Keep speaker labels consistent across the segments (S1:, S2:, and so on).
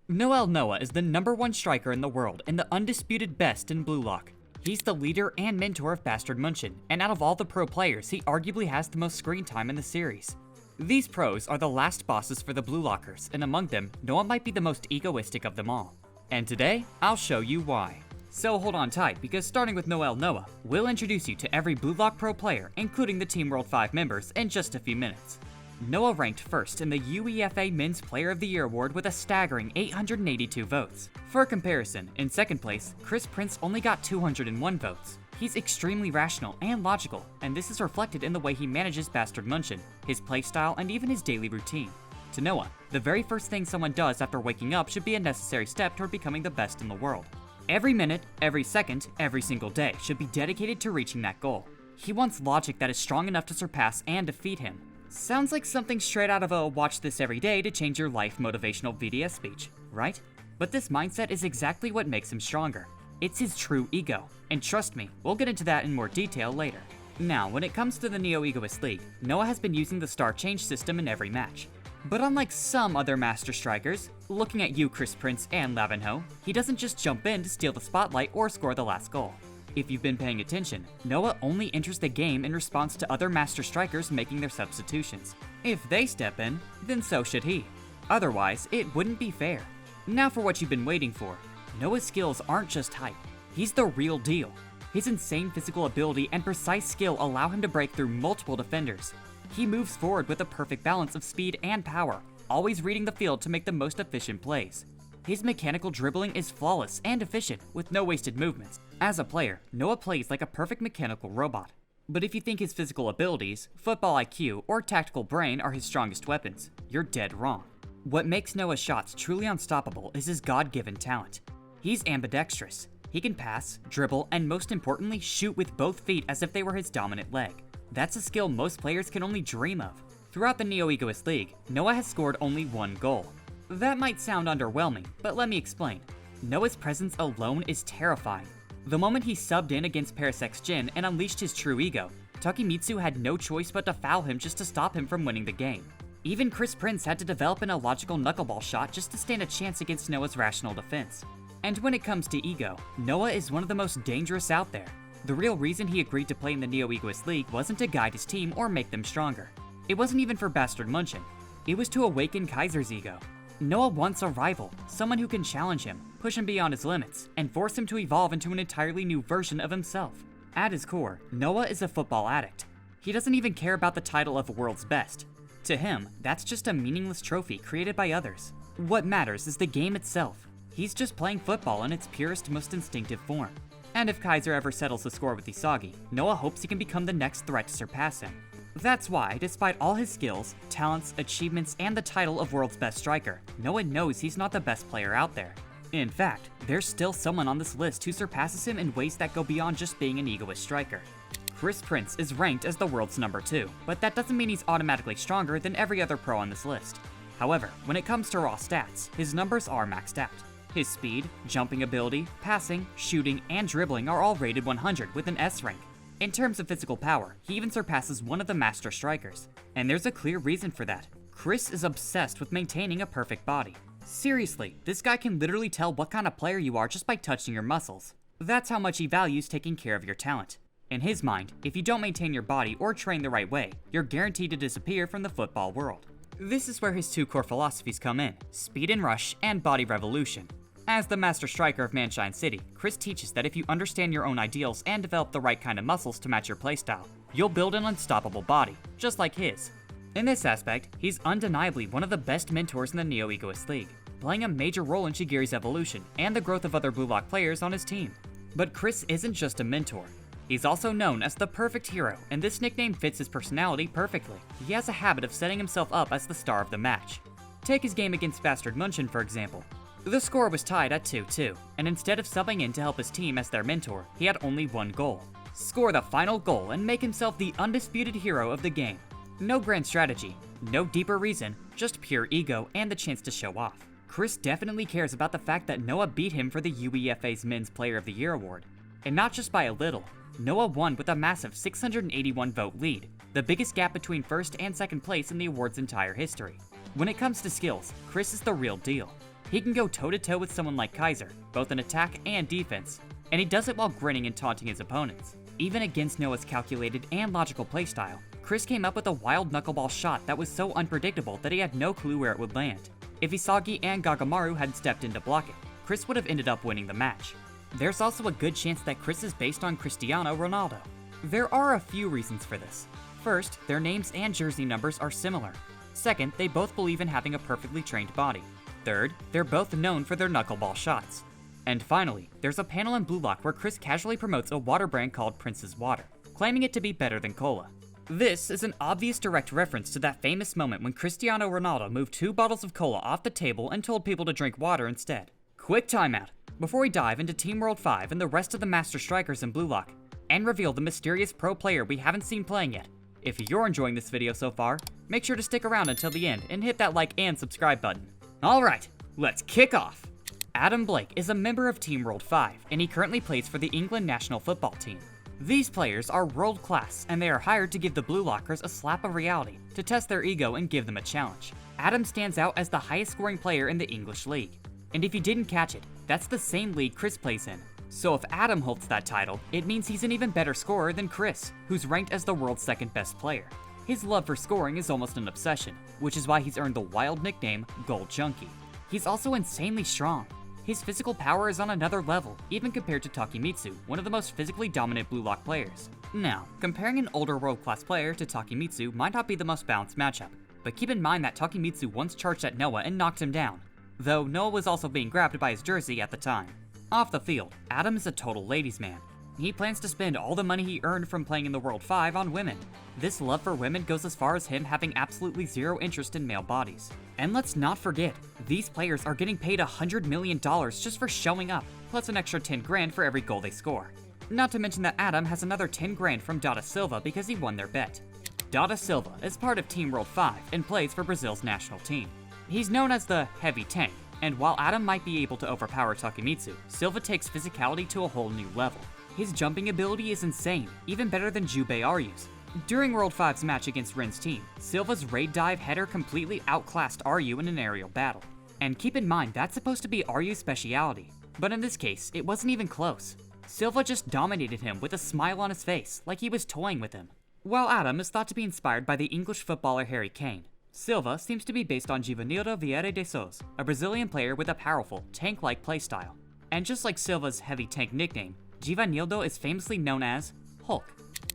S1: Noel Noa is the #1 striker in the world and the undisputed best in Blue Lock. He's the leader and mentor of Bastard Munchen, and out of all the pro players, he arguably has the most screen time in the series. These pros are the last bosses for the Blue Lockers, and among them, Noa might be the most egoistic of them all. And today, I'll show you why. So hold on tight, because starting with Noel Noa, we'll introduce you to every Blue Lock pro player, including the Team World 5 members, in just a few minutes. Noa ranked first in the UEFA Men's Player of the Year award with a staggering 882 votes. For comparison, in second place, Chris Prince only got 201 votes. He's extremely rational and logical, and this is reflected in the way he manages Bastard Munchen, his playstyle, and even his daily routine. To Noa, the very first thing someone does after waking up should be a necessary step toward becoming the best in the world. Every minute, every second, every single day should be dedicated to reaching that goal. He wants logic that is strong enough to surpass and defeat him. Sounds like something straight out of a watch this every day to change your life motivational VDS speech, right? But this mindset is exactly what makes him stronger. It's his true ego, and trust me, we'll get into that in more detail later. Now, when it comes to the Neo-Egoist League, Noa has been using the star change system in every match. But unlike some other master strikers, looking at you Chris Prince and Lavenho, he doesn't just jump in to steal the spotlight or score the last goal. If you've been paying attention, Noa only enters the game in response to other master strikers making their substitutions. If they step in, then so should he. Otherwise, it wouldn't be fair. Now for what you've been waiting for. Noa's skills aren't just hype. He's the real deal. His insane physical ability and precise skill allow him to break through multiple defenders. He moves forward with a perfect balance of speed and power, always reading the field to make the most efficient plays. His mechanical dribbling is flawless and efficient, with no wasted movements. As a player, Noa plays like a perfect mechanical robot. But if you think his physical abilities, football IQ, or tactical brain are his strongest weapons, you're dead wrong. What makes Noa's shots truly unstoppable is his God-given talent. He's ambidextrous. He can pass, dribble, and most importantly, shoot with both feet as if they were his dominant leg. That's a skill most players can only dream of. Throughout the Neo-Egoist League, Noa has scored only one goal. That might sound underwhelming, but let me explain. Noa's presence alone is terrifying. The moment he subbed in against Parasek's Jin and unleashed his true ego, Takemitsu had no choice but to foul him just to stop him from winning the game. Even Chris Prince had to develop an illogical knuckleball shot just to stand a chance against Noa's rational defense. And when it comes to ego, Noa is one of the most dangerous out there. The real reason he agreed to play in the Neo-Egoist League wasn't to guide his team or make them stronger. It wasn't even for Bastard Munchen. It was to awaken Kaiser's ego. Noa wants a rival, someone who can challenge him, push him beyond his limits, and force him to evolve into an entirely new version of himself. At his core, Noa is a football addict. He doesn't even care about the title of world's best. To him, that's just a meaningless trophy created by others. What matters is the game itself. He's just playing football in its purest, most instinctive form. And if Kaiser ever settles the score with Isagi, Noa hopes he can become the next threat to surpass him. That's why, despite all his skills, talents, achievements, and the title of world's best striker, Noa knows he's not the best player out there. In fact, there's still someone on this list who surpasses him in ways that go beyond just being an egoist striker. Chris Prince is ranked as the world's #2, but that doesn't mean he's automatically stronger than every other pro on this list. However, when it comes to raw stats, his numbers are maxed out. His speed, jumping ability, passing, shooting, and dribbling are all rated 100 with an S rank. In terms of physical power, he even surpasses one of the master strikers. And there's a clear reason for that. Chris is obsessed with maintaining a perfect body. Seriously, this guy can literally tell what kind of player you are just by touching your muscles. That's how much he values taking care of your talent. In his mind, if you don't maintain your body or train the right way, you're guaranteed to disappear from the football world. This is where his two core philosophies come in, speed and rush and body revolution. As the master striker of Manshine City, Chris teaches that if you understand your own ideals and develop the right kind of muscles to match your playstyle, you'll build an unstoppable body, just like his. In this aspect, he's undeniably one of the best mentors in the Neo-Egoist League, playing a major role in Shigiri's evolution and the growth of other Blue Lock players on his team. But Chris isn't just a mentor. He's also known as the perfect hero, and this nickname fits his personality perfectly. He has a habit of setting himself up as the star of the match. Take his game against Bastard Munchen, for example. The score was tied at 2-2, and instead of subbing in to help his team as their mentor, he had only one goal. Score the final goal and make himself the undisputed hero of the game. No grand strategy, no deeper reason, just pure ego and the chance to show off. Chris definitely cares about the fact that Noa beat him for the UEFA's Men's Player of the Year award. And not just by a little. Noa won with a massive 681 vote lead, the biggest gap between first and second place in the award's entire history. When it comes to skills, Chris is the real deal. He can go toe-to-toe with someone like Kaiser, both in attack and defense, and he does it while grinning and taunting his opponents. Even against Noah's calculated and logical playstyle, Chris came up with a wild knuckleball shot that was so unpredictable that he had no clue where it would land. If Isagi and Gagamaru hadn't stepped in to block it, Chris would have ended up winning the match. There's also a good chance that Chris is based on Cristiano Ronaldo. There are a few reasons for this. First, their names and jersey numbers are similar. Second, they both believe in having a perfectly trained body. Third, they're both known for their knuckleball shots. And finally, there's a panel in Blue Lock where Chris casually promotes a water brand called Prince's Water, claiming it to be better than cola. This is an obvious direct reference to that famous moment when Cristiano Ronaldo moved 2 bottles of cola off the table and told people to drink water instead. Quick timeout, before we dive into Team World 5 and the rest of the Master Strikers in Blue Lock, and reveal the mysterious pro player we haven't seen playing yet. If you're enjoying this video so far, make sure to stick around until the end and hit that like and subscribe button. Alright, let's kick off! Adam Blake is a member of Team World 5, and he currently plays for the England national football team. These players are world class, and they are hired to give the Blue Lockers a slap of reality, to test their ego and give them a challenge. Adam stands out as the highest scoring player in the English league. And if you didn't catch it, that's the same league Chris plays in. So if Adam holds that title, it means he's an even better scorer than Chris, who's ranked as the world's second best player. His love for scoring is almost an obsession, which is why he's earned the wild nickname Gold Junkie. He's also insanely strong. His physical power is on another level, even compared to Takemitsu, one of the most physically dominant Blue Lock players. Now, comparing an older world-class player to Takemitsu might not be the most balanced matchup, but keep in mind that Takemitsu once charged at Noah and knocked him down, though Noah was also being grabbed by his jersey at the time. Off the field, Adam is a total ladies' man. He plans to spend all the money he earned from playing in the World 5 on women. This love for women goes as far as him having absolutely zero interest in male bodies. And let's not forget, these players are getting paid $100 million just for showing up, plus an extra 10 grand for every goal they score. Not to mention that Adam has another 10 grand from Dada Silva because he won their bet. Dada Silva is part of Team World 5 and plays for Brazil's national team. He's known as the heavy tank, and while Adam might be able to overpower Takemitsu, Silva takes physicality to a whole new level. His jumping ability is insane, even better than Jubei Aryu's. During World 5's match against Ren's team, Silva's raid dive header completely outclassed Aryu in an aerial battle. And keep in mind, that's supposed to be Aryu's speciality. But in this case, it wasn't even close. Silva just dominated him with a smile on his face, like he was toying with him. While Adam is thought to be inspired by the English footballer Harry Kane, Silva seems to be based on Givanildo Vieira de Souza, a Brazilian player with a powerful, tank-like playstyle. And just like Silva's heavy tank nickname, Givanildo is famously known as Hulk.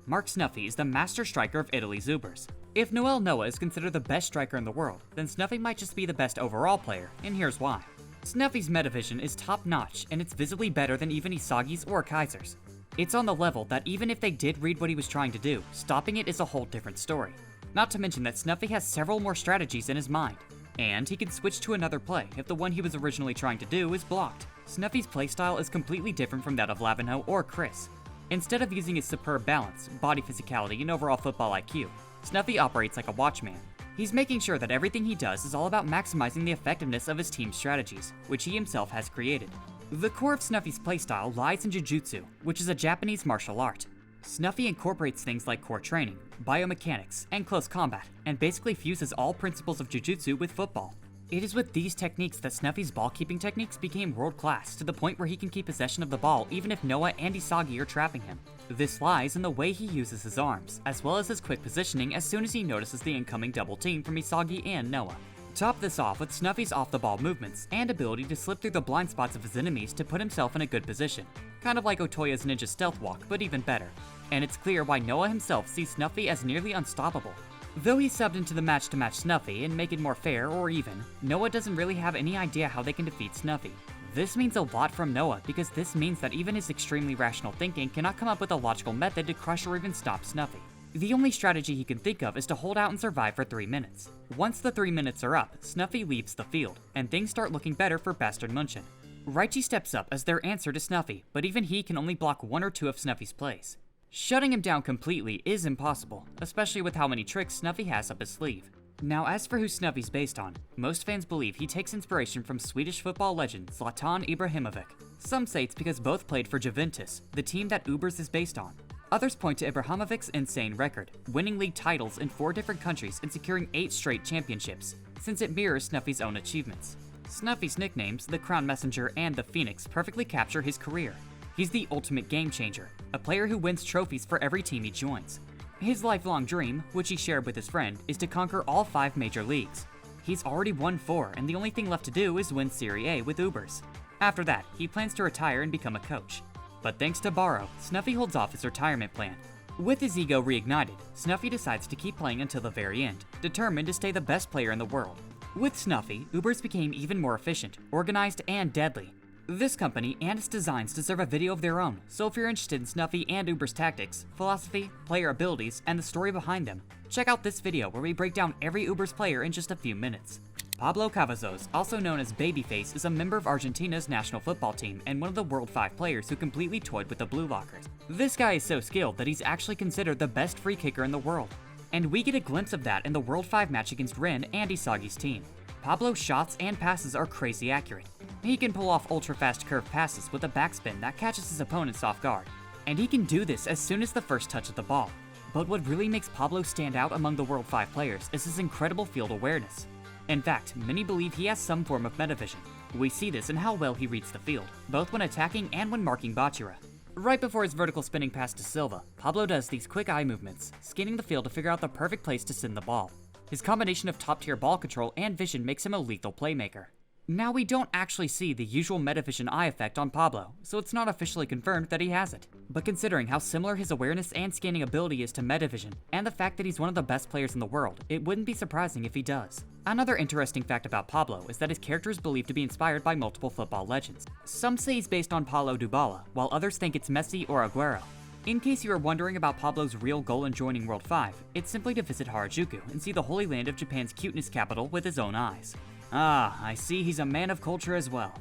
S1: Mark Snuffy is the master striker of Italy's Ubers. If Noel Noa is considered the best striker in the world, then Snuffy might just be the best overall player, and here's why. Snuffy's metavision is top-notch, and it's visibly better than even Isagi's or Kaiser's. It's on the level that even if they did read what he was trying to do, stopping it is a whole different story. Not to mention that Snuffy has several more strategies in his mind, and he can switch to another play if the one he was originally trying to do is blocked. Snuffy's playstyle is completely different from that of Lavenho or Chris. Instead of using his superb balance, body physicality, and overall football IQ, Snuffy operates like a watchman. He's making sure that everything he does is all about maximizing the effectiveness of his team's strategies, which he himself has created. The core of Snuffy's playstyle lies in Jujutsu, which is a Japanese martial art. Snuffy incorporates things like core training, biomechanics, and close combat, and basically fuses all principles of Jujutsu with football. It is with these techniques that Snuffy's ball-keeping techniques became world-class to the point where he can keep possession of the ball even if Noah and Isagi are trapping him. This lies in the way he uses his arms, as well as his quick positioning as soon as he notices the incoming double team from Isagi and Noah. Top this off with Snuffy's off-the-ball movements and ability to slip through the blind spots of his enemies to put himself in a good position. Kind of like Otoya's ninja stealth walk, but even better. And it's clear why Noah himself sees Snuffy as nearly unstoppable. Though he subbed into the match to match Snuffy and make it more fair or even, Noah doesn't really have any idea how they can defeat Snuffy. This means a lot from Noah because this means that even his extremely rational thinking cannot come up with a logical method to crush or even stop Snuffy. The only strategy he can think of is to hold out and survive for 3 minutes. Once the 3 minutes are up, Snuffy leaves the field, and things start looking better for Bastard Munchen. Raichi steps up as their answer to Snuffy, but even he can only block 1 or 2 of Snuffy's plays. Shutting him down completely is impossible, especially with how many tricks Snuffy has up his sleeve. Now as for who Snuffy's based on, most fans believe he takes inspiration from Swedish football legend Zlatan Ibrahimovic. Some say it's because both played for Juventus, the team that Ubers is based on. Others point to Ibrahimovic's insane record, winning league titles in 4 different countries and securing 8 straight championships, since it mirrors Snuffy's own achievements. Snuffy's nicknames, the Crown Messenger and the Phoenix, perfectly capture his career. He's the ultimate game changer, a player who wins trophies for every team he joins. His lifelong dream, which he shared with his friend, is to conquer all 5 major leagues. He's already won 4, and the only thing left to do is win Serie A with Ubers. After that, he plans to retire and become a coach. But thanks to Barrow, Snuffy holds off his retirement plan. With his ego reignited, Snuffy decides to keep playing until the very end, determined to stay the best player in the world. With Snuffy, Ubers became even more efficient, organized, and deadly. This company and its designs deserve a video of their own, so if you're interested in Snuffy and Uber's tactics, philosophy, player abilities, and the story behind them, check out this video where we break down every Uber's player in just a few minutes. Pablo Cavazos, also known as Babyface, is a member of Argentina's national football team and one of the World 5 players who completely toyed with the Blue Lockers. This guy is so skilled that he's actually considered the best free kicker in the world. And we get a glimpse of that in the World 5 match against Ren and Isagi's team. Pablo's shots and passes are crazy accurate. He can pull off ultra-fast curved passes with a backspin that catches his opponents off guard. And he can do this as soon as the first touch of the ball. But what really makes Pablo stand out among the World 5 players is his incredible field awareness. In fact, many believe he has some form of metavision. We see this in how well he reads the field, both when attacking and when marking Bachira. Right before his vertical spinning pass to Silva, Pablo does these quick eye movements, scanning the field to figure out the perfect place to send the ball. His combination of top-tier ball control and vision makes him a lethal playmaker. Now, we don't actually see the usual metavision eye effect on Pablo, so it's not officially confirmed that he has it. But considering how similar his awareness and scanning ability is to metavision, and the fact that he's one of the best players in the world, it wouldn't be surprising if he does. Another interesting fact about Pablo is that his character is believed to be inspired by multiple football legends. Some say he's based on Paulo Dybala, while others think it's Messi or Aguero. In case you are wondering about Pablo's real goal in joining World 5, it's simply to visit Harajuku and see the holy land of Japan's cuteness capital with his own eyes. Ah, I see he's a man of culture as well.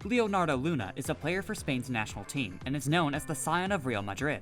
S1: Leonardo Luna is a player for Spain's national team and is known as the scion of Real Madrid.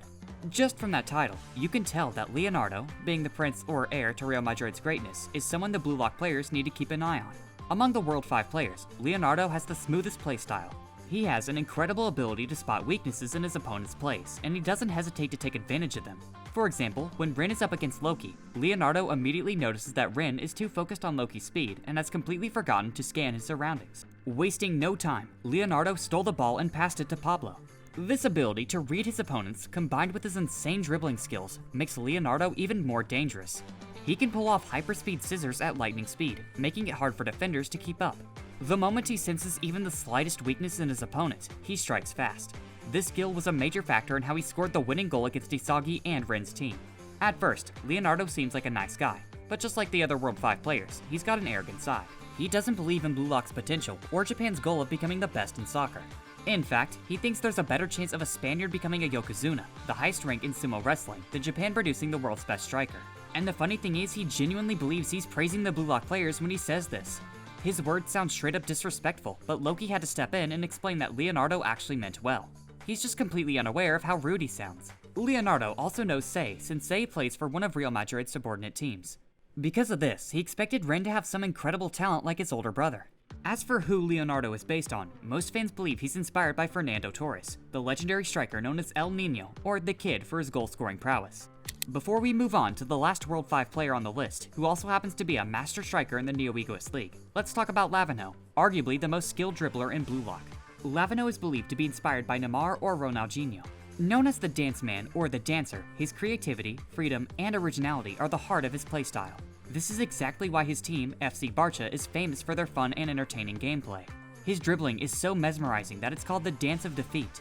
S1: Just from that title, you can tell that Leonardo, being the prince or heir to Real Madrid's greatness, is someone the Blue Lock players need to keep an eye on. Among the World 5 players, Leonardo has the smoothest playstyle. He has an incredible ability to spot weaknesses in his opponent's plays, and he doesn't hesitate to take advantage of them. For example, when Rin is up against Loki, Leonardo immediately notices that Rin is too focused on Loki's speed and has completely forgotten to scan his surroundings. Wasting no time, Leonardo stole the ball and passed it to Pablo. This ability to read his opponents, combined with his insane dribbling skills, makes Leonardo even more dangerous. He can pull off hyperspeed scissors at lightning speed, making it hard for defenders to keep up. The moment he senses even the slightest weakness in his opponent, he strikes fast. This skill was a major factor in how he scored the winning goal against Isagi and Ren's team. At first, Leonardo seems like a nice guy, but just like the other World 5 players, he's got an arrogant side. He doesn't believe in Blue Lock's potential or Japan's goal of becoming the best in soccer. In fact, he thinks there's a better chance of a Spaniard becoming a Yokozuna, the highest rank in sumo wrestling, than Japan producing the world's best striker. And the funny thing is, he genuinely believes he's praising the Blue Lock players when he says this. His words sound straight up disrespectful, but Loki had to step in and explain that Leonardo actually meant well. He's just completely unaware of how rude he sounds. Leonardo also knows Sei, since Sei plays for one of Real Madrid's subordinate teams. Because of this, he expected Ren to have some incredible talent like his older brother. As for who Leonardo is based on, most fans believe he's inspired by Fernando Torres, the legendary striker known as El Nino, or the Kid for his goal-scoring prowess. Before we move on to the last World 5 player on the list, who also happens to be a master striker in the Neo-Egoist League, let's talk about Lavino, arguably the most skilled dribbler in Blue Lock. Lavino is believed to be inspired by Neymar or Ronaldinho. Known as the Dance Man or the Dancer, his creativity, freedom, and originality are the heart of his playstyle. This is exactly why his team, FC Barça, is famous for their fun and entertaining gameplay. His dribbling is so mesmerizing that it's called the Dance of Defeat.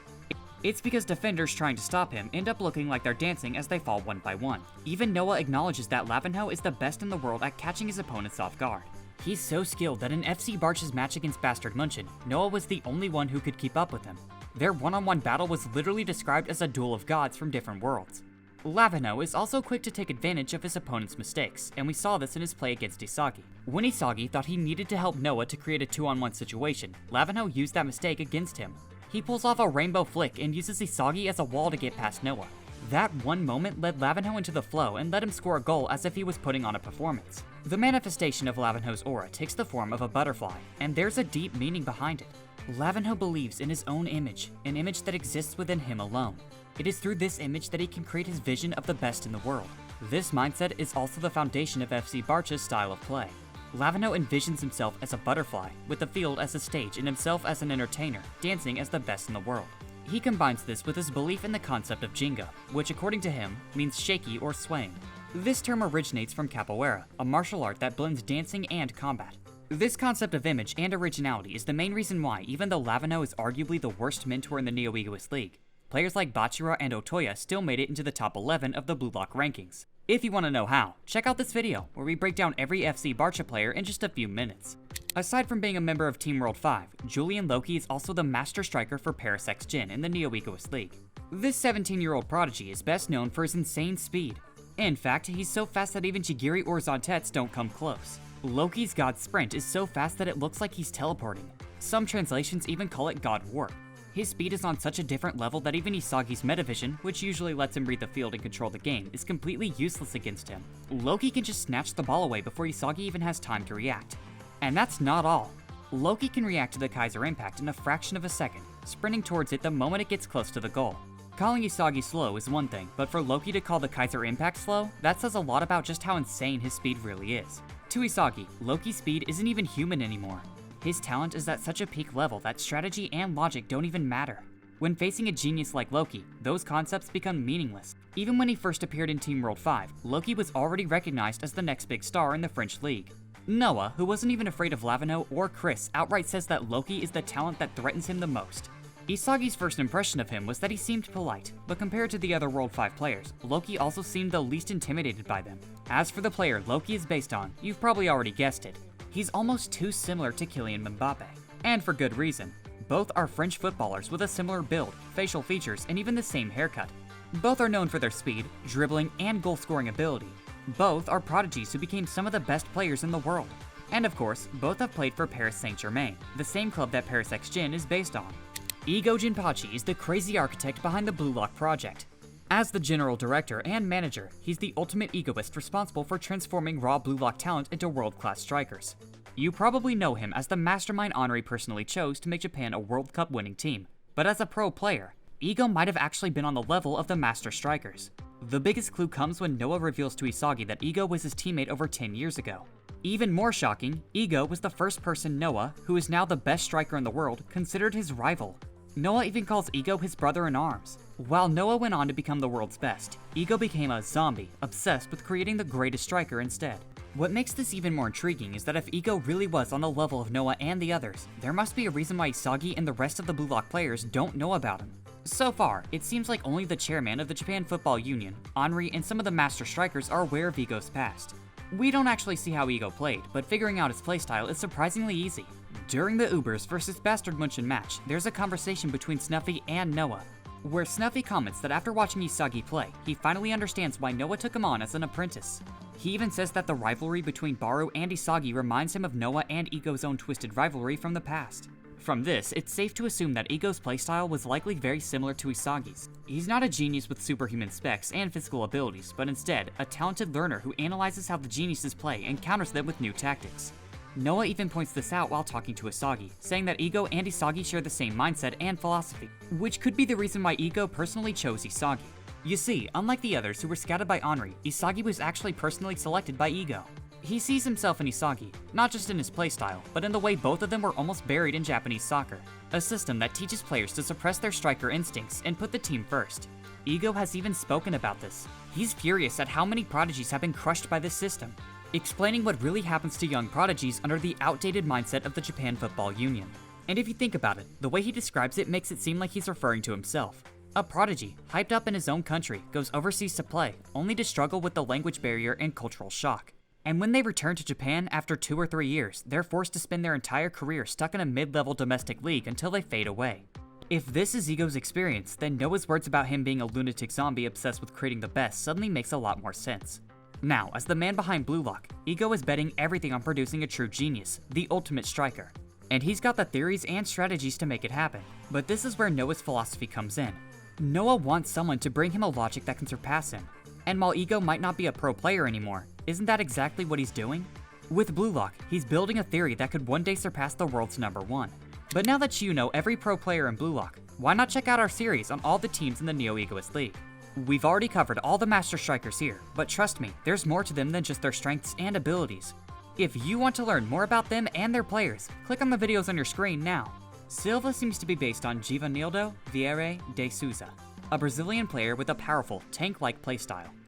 S1: It's because defenders trying to stop him end up looking like they're dancing as they fall one by one. Even Noah acknowledges that Lavino is the best in the world at catching his opponents off guard. He's so skilled that in FC Barça's match against Bastard München, Noah was the only one who could keep up with him. Their one-on-one battle was literally described as a duel of gods from different worlds. Lavino is also quick to take advantage of his opponent's mistakes, and we saw this in his play against Isagi. When Isagi thought he needed to help Noah to create a 2-on-1 situation, Lavino used that mistake against him. He pulls off a rainbow flick and uses Isagi as a wall to get past Noah. That one moment led Lavino into the flow and let him score a goal as if he was putting on a performance. The manifestation of Lavino's aura takes the form of a butterfly, and there's a deep meaning behind it. Lavino believes in his own image, an image that exists within him alone. It is through this image that he can create his vision of the best in the world. This mindset is also the foundation of FC Barça's style of play. Lavano envisions himself as a butterfly, with the field as a stage and himself as an entertainer, dancing as the best in the world. He combines this with his belief in the concept of Jinga, which according to him, means shaky or swaying. This term originates from capoeira, a martial art that blends dancing and combat. This concept of image and originality is the main reason why, even though Lavano is arguably the worst mentor in the Neo-Egoist League, players like Bachira and Otoya still made it into the top 11 of the Blue Lock rankings. If you want to know how, check out this video, where we break down every FC Barca player in just a few minutes. Aside from being a member of Team World 5, Julian Loki is also the master striker for Paris X-Gen in the Neo-Egoist League. This 17-year-old prodigy is best known for his insane speed. In fact, he's so fast that even Chigiri or Zontets don't come close. Loki's God Sprint is so fast that it looks like he's teleporting. Some translations even call it God Warp. His speed is on such a different level that even Isagi's Metavision, which usually lets him read the field and control the game, is completely useless against him. Loki can just snatch the ball away before Isagi even has time to react. And that's not all. Loki can react to the Kaiser Impact in a fraction of a second, sprinting towards it the moment it gets close to the goal. Calling Isagi slow is one thing, but for Loki to call the Kaiser Impact slow, that says a lot about just how insane his speed really is. To Isagi, Loki's speed isn't even human anymore. His talent is at such a peak level that strategy and logic don't even matter. When facing a genius like Loki, those concepts become meaningless. Even when he first appeared in Team World 5, Loki was already recognized as the next big star in the French league. Noah, who wasn't even afraid of Lavano or Chris, outright says that Loki is the talent that threatens him the most. Isagi's first impression of him was that he seemed polite, but compared to the other World 5 players, Loki also seemed the least intimidated by them. As for the player Loki is based on, you've probably already guessed it. He's almost too similar to Kylian Mbappe. And for good reason. Both are French footballers with a similar build, facial features, and even the same haircut. Both are known for their speed, dribbling, and goal-scoring ability. Both are prodigies who became some of the best players in the world. And of course, both have played for Paris Saint-Germain, the same club that Paris X-Gen is based on. Ego Jinpachi is the crazy architect behind the Blue Lock project. As the general director and manager, he's the ultimate egoist responsible for transforming raw Blue Lock talent into world-class strikers. You probably know him as the mastermind Henri personally chose to make Japan a World Cup winning team, but as a pro player, Ego might have actually been on the level of the master strikers. The biggest clue comes when Noah reveals to Isagi that Ego was his teammate over 10 years ago. Even more shocking, Ego was the first person Noah, who is now the best striker in the world, considered his rival. Noah even calls Ego his brother-in-arms. While Noah went on to become the world's best, Ego became a zombie, obsessed with creating the greatest striker instead. What makes this even more intriguing is that if Ego really was on the level of Noah and the others, there must be a reason why Isagi and the rest of the Blue Lock players don't know about him. So far, it seems like only the chairman of the Japan Football Union, Henri, and some of the master strikers are aware of Ego's past. We don't actually see how Ego played, but figuring out his playstyle is surprisingly easy. During the Ubers vs Bastard Munchen match, there's a conversation between Snuffy and Noah, where Snuffy comments that after watching Isagi play, he finally understands why Noah took him on as an apprentice. He even says that the rivalry between Baru and Isagi reminds him of Noah and Ego's own twisted rivalry from the past. From this, it's safe to assume that Ego's playstyle was likely very similar to Isagi's. He's not a genius with superhuman specs and physical abilities, but instead, a talented learner who analyzes how the geniuses play and counters them with new tactics. Noah even points this out while talking to Isagi, saying that Ego and Isagi share the same mindset and philosophy, which could be the reason why Ego personally chose Isagi. You see, unlike the others who were scouted by Henri, Isagi was actually personally selected by Ego. He sees himself in Isagi, not just in his playstyle, but in the way both of them were almost buried in Japanese soccer, a system that teaches players to suppress their striker instincts and put the team first. Ego has even spoken about this. He's furious at how many prodigies have been crushed by this system, explaining what really happens to young prodigies under the outdated mindset of the Japan Football Union. And if you think about it, the way he describes it makes it seem like he's referring to himself. A prodigy, hyped up in his own country, goes overseas to play, only to struggle with the language barrier and cultural shock. And when they return to Japan after 2 or 3 years, they're forced to spend their entire career stuck in a mid-level domestic league until they fade away. If this is Ego's experience, then Noah's words about him being a lunatic zombie obsessed with creating the best suddenly makes a lot more sense. Now, as the man behind Blue Lock, Ego is betting everything on producing a true genius, the ultimate striker. And he's got the theories and strategies to make it happen. But this is where Noah's philosophy comes in. Noah wants someone to bring him a logic that can surpass him. And while Ego might not be a pro player anymore, isn't that exactly what he's doing? With Blue Lock, he's building a theory that could one day surpass the world's #1. But now that you know every pro player in Blue Lock, why not check out our series on all the teams in the Neo-Egoist League? We've already covered all the master strikers here, but trust me, there's more to them than just their strengths and abilities. If you want to learn more about them and their players, click on the videos on your screen now. Silva seems to be based on Givanildo Vieira de Souza, a Brazilian player with a powerful, tank-like playstyle.